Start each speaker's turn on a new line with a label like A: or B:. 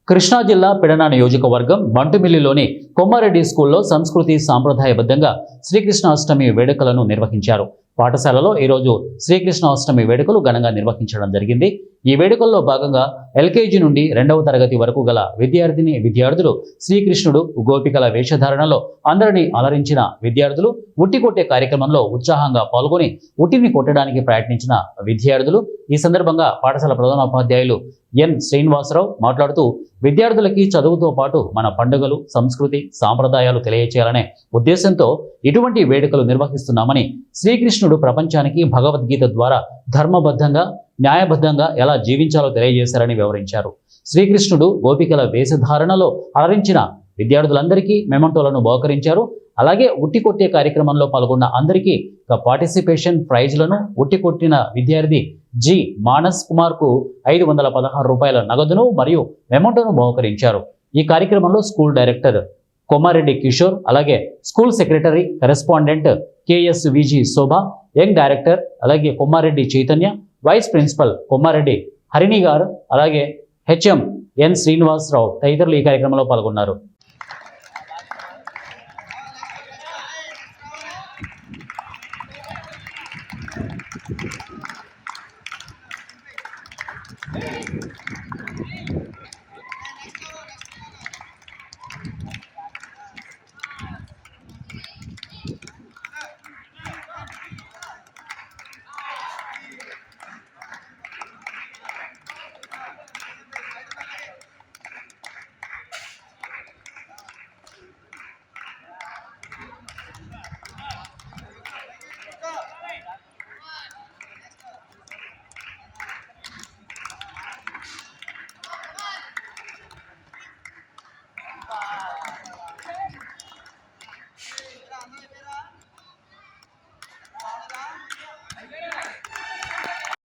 A: కృష్ణా జిల్లా పెడన నియోజకవర్గం బంటుమిల్లిలోని కొమ్మారెడ్డి స్కూల్లో సంస్కృతి సాంప్రదాయబద్ధంగా శ్రీకృష్ణాష్టమి వేడుకలను నిర్వహించారు. పాఠశాలలో ఈరోజు శ్రీకృష్ణాష్టమి వేడుకలు ఘనంగా నిర్వహించడం జరిగింది. ఈ వేడుకల్లో భాగంగా ఎల్కేజీ నుండి 2వ తరగతి వరకు గల విద్యార్థులు శ్రీకృష్ణుడు గోపికల వేషధారణలో అందరినీ అలరించిన విద్యార్థులు ఉట్టి కొట్టే కార్యక్రమంలో ఉత్సాహంగా పాల్గొని ఉట్టిని కొట్టడానికి ప్రయత్నించిన విద్యార్థులు. ఈ సందర్భంగా పాఠశాల ప్రధానోపాధ్యాయులు ఎన్ శ్రీనివాసరావు మాట్లాడుతూ విద్యార్థులకి చదువుతో పాటు మన పండుగలు, సంస్కృతి, సాంప్రదాయాలు తెలియచేయాలనే ఉద్దేశంతో ఇటువంటి వేడుకలు నిర్వహిస్తున్నామని, శ్రీకృష్ణుడు ప్రపంచానికి భగవద్గీత ద్వారా ధర్మబద్ధంగా, న్యాయబద్ధంగా ఎలా జీవించాలో తెలియజేశారని వివరించారు. శ్రీకృష్ణుడు గోపికల వేషధారణలో అలరించిన విద్యార్థులందరికీ మెమంటోలను బహుకరించారు. అలాగే ఉట్టి కొట్టే కార్యక్రమంలో పాల్గొన్న అందరికీ పార్టిసిపేషన్ ప్రైజ్లను ఉట్టి కొట్టిన విద్యార్థి జి మానస్ కుమార్ కు 516 రూపాయల నగదును మరియు మెమంటోను బహుకరించారు. ఈ కార్యక్రమంలో స్కూల్ డైరెక్టర్ కొమ్మారెడ్డి కిషోర్, అలాగే స్కూల్ సెక్రటరీ కరెస్పాండెంట్ KSVG శోభ, యంగ్ డైరెక్టర్ అలాగే కొమ్మారెడ్డి చైతన్య, వైస్ ప్రిన్సిపల్ కొమ్మారెడ్డి హరిణి గారు, అలాగే HM ఎన్ శ్రీనివాసరావు తదితరులు ఈ కార్యక్రమంలో పాల్గొన్నారు.